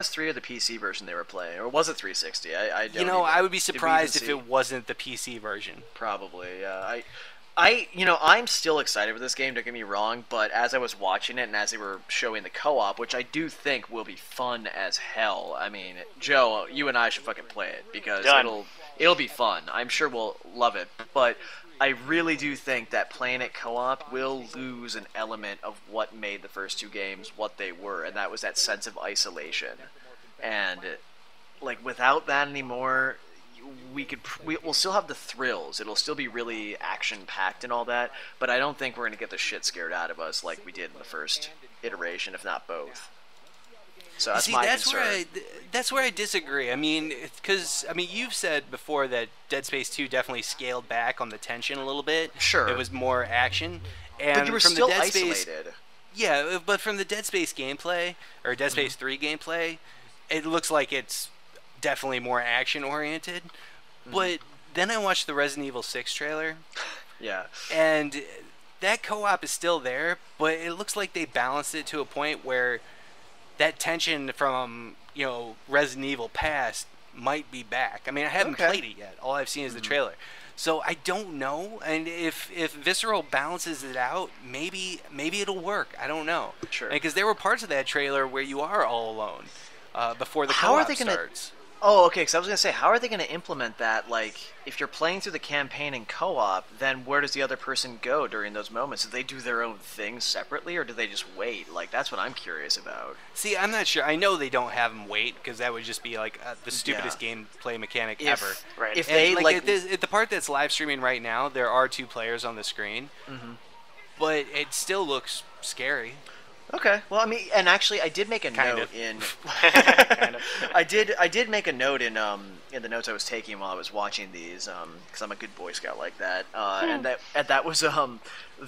PS3 or the PC version they were playing, or was it 360? I don't I would be did we even surprised if see? it wasn't the PC version. Probably, yeah. I'm still excited for this game. Don't get me wrong, but as I was watching it and as they were showing the co-op, which I do think will be fun as hell. I mean, Joe, you and I should fucking play it because Done. it'll be fun. I'm sure we'll love it, but I really do think that playing it co-op will lose an element of what made the first two games what they were, and that was that sense of isolation. And like without that anymore, we'll still have the thrills. It'll still be really action packed and all that, but I don't think we're gonna get the shit scared out of us like we did in the first iteration, if not both. So that's my concern. That's where I disagree. I mean, because you've said before that Dead Space 2 definitely scaled back on the tension a little bit. Sure. It was more action, and But you were from still the Dead isolated. Space, yeah, but from the Dead Space gameplay or Dead Space 3 gameplay, it looks like it's definitely more action oriented. But then I watched the Resident Evil 6 trailer, Yeah. and that co-op is still there, but it looks like they balanced it to a point where that tension from Resident Evil past might be back. I mean, I haven't Okay. played it yet. All I've seen is the trailer, so I don't know. And if Visceral balances it out, maybe it'll work. I don't know. Sure. Because there were parts of that trailer where you are all alone before the How co-op are they gonna- starts. Oh, okay. Because I was gonna say, how are they gonna implement that? Like, if you're playing through the campaign in co-op, then where does the other person go during those moments? Do they do their own thing separately, or do they just wait? Like, that's what I'm curious about. See, I'm not sure. I know they don't have them wait because that would just be like the stupidest gameplay mechanic ever. Right. If And they like, at the part that's live streaming right now, there are 2 players on the screen, but it still looks scary. okay. Well, I mean, and actually, I did make a Kind note of. in. kind of. I did make a note in the notes I was taking while I was watching these because I'm a good Boy Scout like that and that was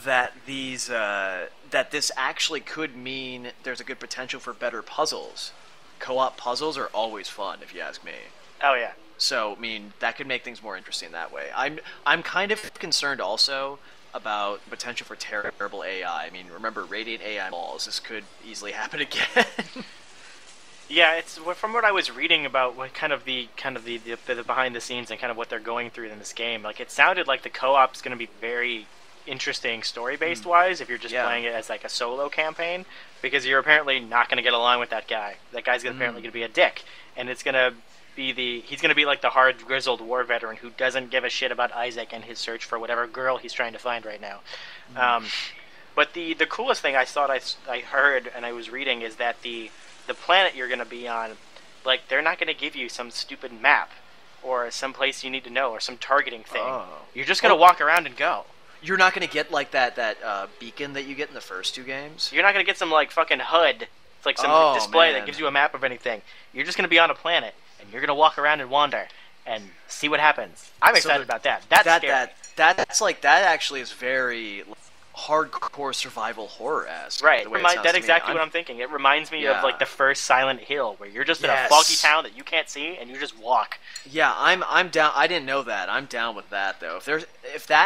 that these that this actually could mean there's a good potential for better puzzles. Co-op puzzles are always fun, if you ask me. Oh yeah. So I mean that could make things more interesting that way. I'm kind of concerned also about the potential for terrible AI. I mean, remember Radiant AI balls. This could easily happen again. Yeah, it's from what I was reading about what kind of the behind the scenes and kind of what they're going through in this game. Like it sounded like the co-op's going to be very interesting story based wise if you're just playing it as like a solo campaign, because you're apparently not going to get along with that guy. That guy's apparently going to be a dick, and it's going to be he's going to be like the hard grizzled war veteran who doesn't give a shit about Isaac and his search for whatever girl he's trying to find right now. But the coolest thing I thought I heard and I was reading is that the planet you're going to be on, like they're not going to give you some stupid map or some place you need to know or some targeting thing. Oh. You're just going to walk around and go. You're not going to get like that beacon that you get in the first 2 games. You're not going to get some like fucking HUD. It's like some display that gives you a map of anything. You're just going to be on a planet and you're going to walk around and wander and see what happens. I'm excited about that. That's scary. That's like that actually is very hardcore survival horror-esque. Right. the way it sounds That's to me. exactly what I'm thinking. It reminds me of like the first Silent Hill, where you're just in a Yes. foggy town that you can't see, and you just walk. Yeah, I'm down. I didn't know that. I'm down with that though.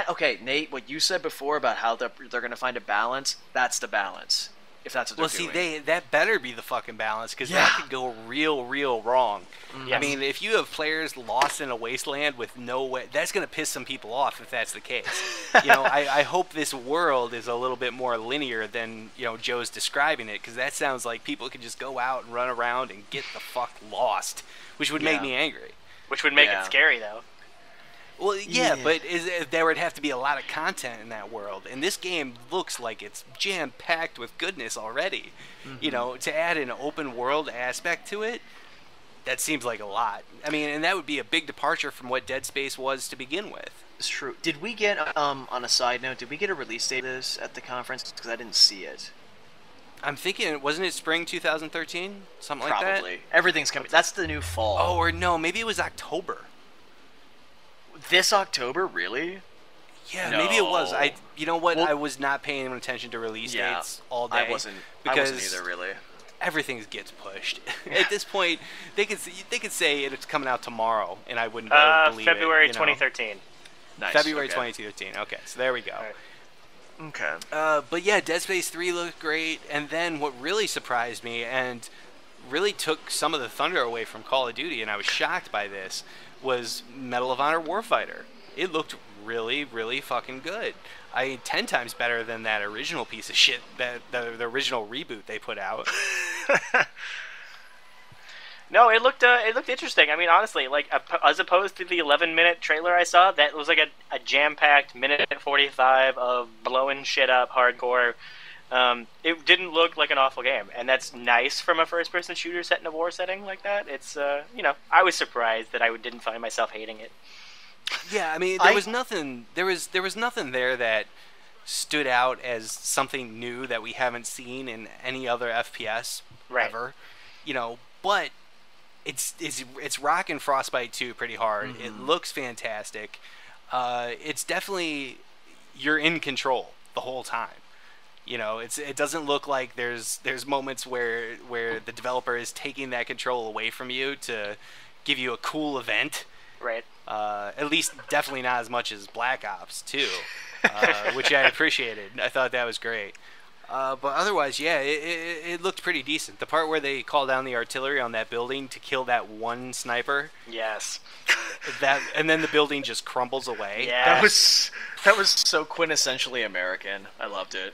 Okay, Nate, what you said before about how they're going to find a balance, that's the balance. If that's what they're Well, doing. see, that better be the fucking balance, because Yeah. that could go real wrong. Yes. I mean, if you have players lost in a wasteland with no way, that's going to piss some people off if that's the case. I hope this world is a little bit more linear than Joe's describing it, because that sounds like people could just go out and run around and get the fuck lost, which would make Yeah. me angry. Which would make Yeah. it scary, though. Well, yeah, Yeah. but there would have to be a lot of content in that world, and this game looks like it's jam-packed with goodness already. To add an open world aspect to it, that seems like a lot. I mean, and that would be a big departure from what Dead Space was to begin with. It's true. Did we get on a side note? Did we get a release date of this at the conference? Because I didn't see it. I'm thinking, wasn't it spring 2013? Something like that? Probably. Everything's coming. That's the new fall. Oh, or no, maybe it was October. This October, really? Yeah, maybe it was. No. You know what? Well- I was not paying attention to release dates all day. I wasn't because either, really. everything gets pushed. At this point, they could say it's coming out tomorrow, and I wouldn't believe February it. 2013. Nice. February okay. 2013. Okay, so there we go. All right. Okay. But yeah, Dead Space 3 looked great, and then what really surprised me, and really took some of the thunder away from Call of Duty, and I was shocked by this, was Medal of Honor Warfighter. It looked really, really fucking good. 10 times better than that original piece of shit, that the original reboot they put out. No, it looked interesting. I mean, honestly, like as opposed to the 11-minute trailer I saw, that was like a jam-packed minute 45 of blowing shit up hardcore. It didn't look like an awful game, and that's nice from a first-person shooter set in a war setting like that. It's I was surprised that I didn't find myself hating it. Yeah, I mean, there was nothing. There was nothing there that stood out as something new that we haven't seen in any other FPS ever. But it's rocking Frostbite 2 pretty hard. Mm-hmm. It looks fantastic. It's definitely, you're in control the whole time. It doesn't look like there's moments where the developer is taking that control away from you to give you a cool event. Right. At least definitely not as much as Black Ops 2, which I appreciated. I thought that was great. But otherwise, yeah, it looked pretty decent. The part where they call down the artillery on that building to kill that one sniper. Yes. And then the building just crumbles away. Yeah. That was so quintessentially American. I loved it.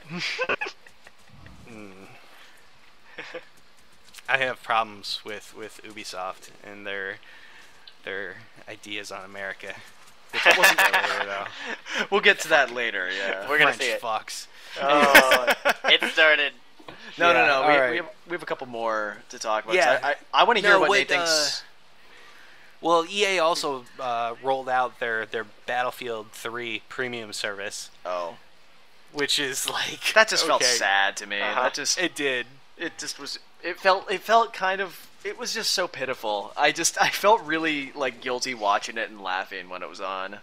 I have problems with Ubisoft and their ideas on America. It wasn't that later, though. We'll get to that later. Yeah, we're gonna see it. Fucks. Oh, it started. No. Right. We have a couple more to talk about. Yeah. I want to hear what Nate thinks. Well, EA also rolled out their Battlefield 3 premium service. Oh. Which is like, that just felt sad to me. It did. It just was. It felt kind of. It was just so pitiful. I felt really like guilty watching it and laughing when it was on.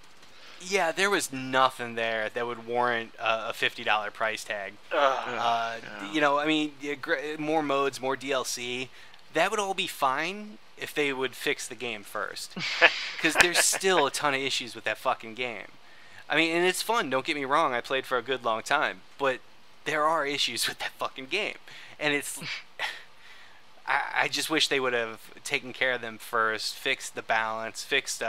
Yeah, there was nothing there that would warrant a $50 price tag. I mean, more modes, more DLC. That would all be fine if they would fix the game first. Because there's still a ton of issues with that fucking game. I mean, and it's fun, don't get me wrong. I played for a good long time. But there are issues with that fucking game. And it's... I just wish they would have taken care of them first, fixed the balance, fixed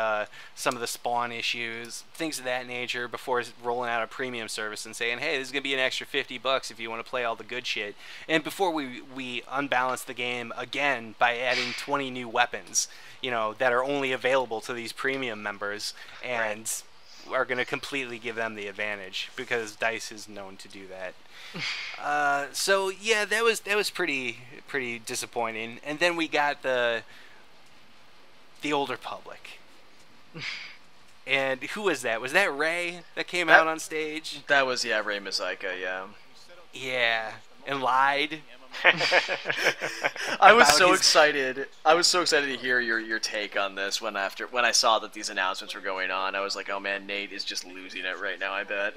some of the spawn issues, things of that nature before rolling out a premium service and saying, hey, this is going to be an extra $50 if you want to play all the good shit. And before we unbalance the game again by adding 20 new weapons, that are only available to these premium members and are going to completely give them the advantage because DICE is known to do that. So yeah, that was pretty disappointing. And then we got the Old Republic. And who was that? Was that Ray that came out on stage? That was Ray Mazaika, yeah. Yeah, and lied. I was so excited. I was so excited to hear your take on this when I saw that these announcements were going on. I was like, oh man, Nate is just losing it right now, I bet.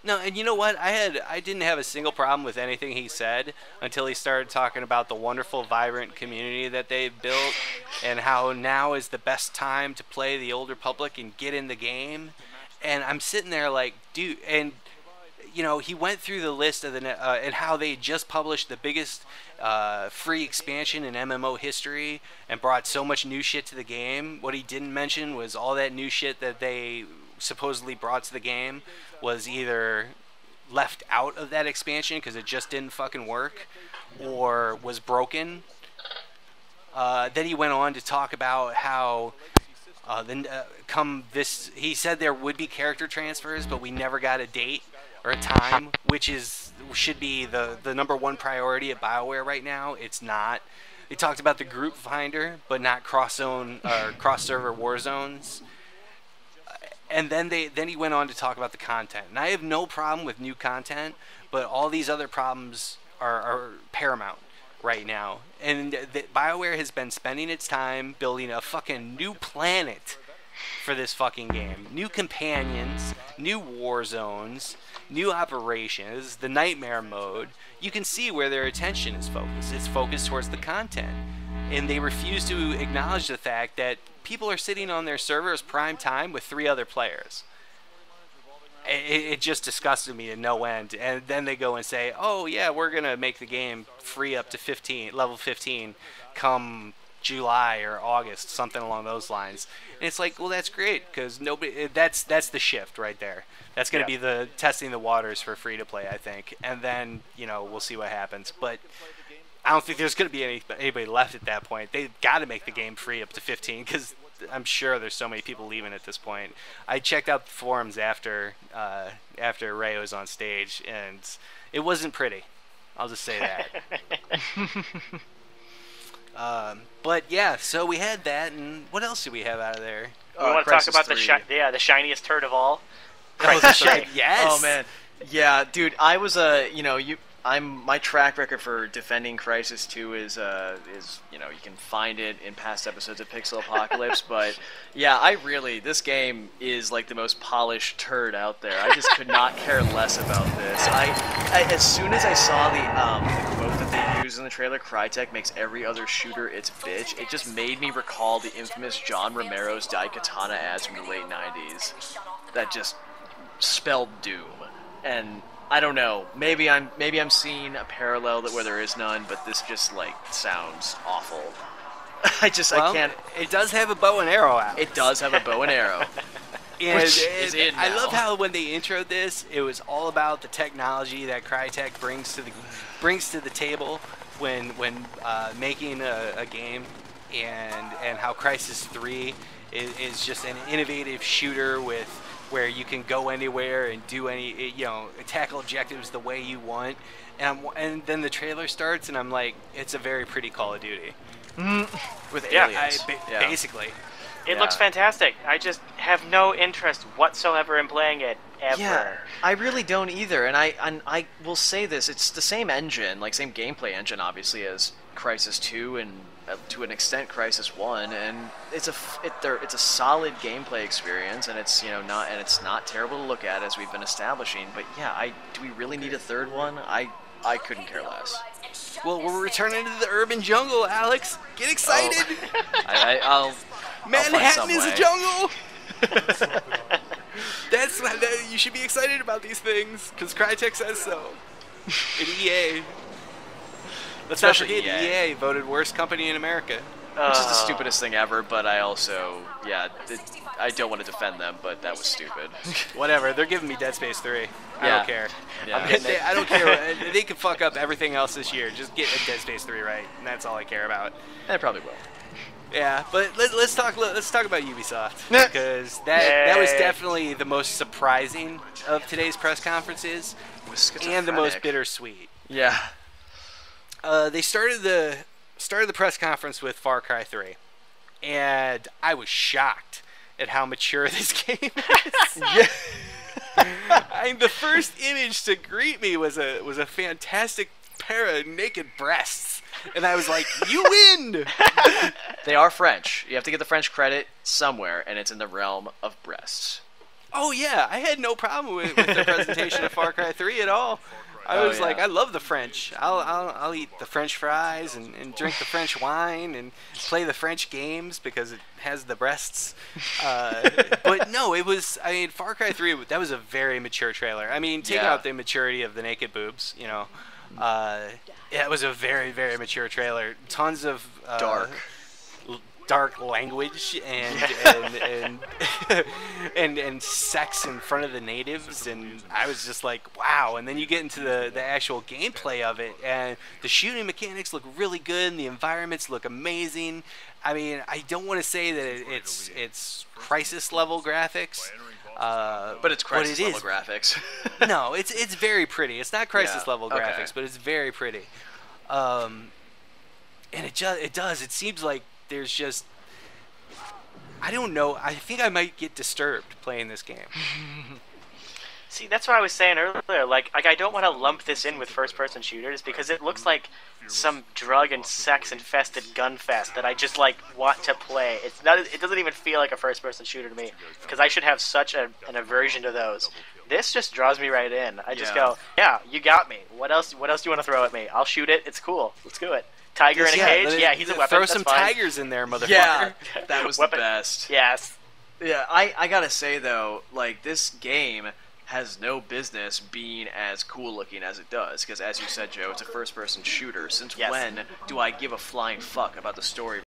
No, and you know what? I didn't have a single problem with anything he said until he started talking about the wonderful, vibrant community that they've built and how now is the best time to play the Old Republic and get in the game. And I'm sitting there like, dude, and he went through the list of and how they just published the biggest free expansion in MMO history and brought so much new shit to the game. What he didn't mention was all that new shit that they supposedly brought to the game was either left out of that expansion because it just didn't fucking work or was broken. Then he went on to talk about how he said there would be character transfers, but we never got a date or a time, which should be the number one priority at BioWare right now. It's not. They talked about the group finder, but not cross-zone or cross-server war zones. And then he went on to talk about the content. And I have no problem with new content, but all these other problems are paramount right now. And BioWare has been spending its time building a fucking new planet for this fucking game. New companions, new war zones, new operations, the nightmare mode. You can see where their attention is focused. It's focused towards the content. And they refuse to acknowledge the fact that people are sitting on their servers prime time with 3 other players. it just disgusted me to no end. And then they go and say, oh yeah, we're gonna make the game free up to level 15 come July or August, something along those lines. And it's like, well, that's great, because that's the shift right there. That's going to be the testing the waters for free to play, I think. And then, we'll see what happens. But I don't think there's going to be anybody left at that point. They've got to make the game free up to 15, because I'm sure there's so many people leaving at this point. I checked out the forums after Ray was on stage, and it wasn't pretty. I'll just say that. But yeah, so we had that, and what else did we have out of there? We want to talk about the shiniest turd of all. Yes. Oh man, yeah, dude. I was my track record for defending Crysis 2 is you can find it in past episodes of Pixel Apocalypse, but yeah, this game is like the most polished turd out there. I just could not care less about this. I as soon as I saw the quote that they used in the trailer, Crytek makes every other shooter its bitch, it just made me recall the infamous John Romero's Daikatana ads from the late 90s that just spelled doom. And I don't know. Maybe I'm seeing a parallel where there is none, but this just sounds awful. I can't. It does have a bow and arrow out. It does have a bow and arrow. I love how when they introed this, it was all about the technology that Crytek brings to the table when making a game, and how Crysis 3 is just an innovative shooter where you can go anywhere and do tackle objectives the way you want. And then the trailer starts, and I'm like, it's a very pretty Call of Duty. With aliens. Basically. It looks fantastic. I just have no interest whatsoever in playing it, ever. Yeah, I really don't either. And I will say this, it's the same engine, same gameplay engine, obviously, as Crysis 2 and to an extent Crysis 1, and it's a solid gameplay experience, and it's not terrible to look at, as we've been establishing. But yeah, do we really need a third one? I couldn't care less. Well, we're returning to the urban jungle, Alex. Get excited! I'll Manhattan is a jungle. You should be excited about these things, because Crytek says so. And EA. Let's not forget, EA voted worst company in America. Which is the stupidest thing ever, but I also, I don't want to defend them, but that was stupid. Whatever, they're giving me Dead Space 3. I don't care. Yeah. I don't care. They can fuck up everything else this year. Just get Dead Space 3 right, and that's all I care about. They probably will. Yeah, but let's talk about Ubisoft, because that was definitely the most surprising of today's press conferences, and the most bittersweet. Yeah. They started the press conference with Far Cry 3, and I was shocked at how mature this game is. The first image to greet me was a fantastic pair of naked breasts, and I was like, "You win!" They are French. You have to get the French credit somewhere, and it's in the realm of breasts. Oh yeah, I had no problem with the presentation of Far Cry 3 at all. I was like, I love the French. I'll eat the French fries and drink the French wine and play the French games because it has the breasts. But no, Far Cry 3, that was a very mature trailer. Take out the maturity of the naked boobs, it was a very, very mature trailer. Tons of dark language and sex in front of the natives, and I was just like, wow. And then you get into the actual gameplay of it, and the shooting mechanics look really good, and the environments look amazing. I don't want to say that it's Crysis level graphics, but it's Crysis level graphics. No, it's very pretty. It's not Crysis level graphics, but it's very pretty. And it seems like there's just, I don't know, I think I might get disturbed playing this game. See, that's what I was saying earlier. Like I don't want to lump this in with first-person shooters because it looks like some drug and sex-infested gun fest that I just want to play. It's not. It doesn't even feel like a first-person shooter to me because I should have such an aversion to those. This just draws me right in. I just go, yeah, you got me. What else? What else do you want to throw at me? I'll shoot it. It's cool. Let's do it. Tiger in a cage? Yeah, he's a weapon. Throw That's some fine. tigers in there, motherfucker. Yeah, that was the best. Yes. Yeah, I gotta say though, this game has no business being as cool looking as it does. Because as you said, Joe, it's a first-person shooter. Since Yes. when do I give a flying fuck about the story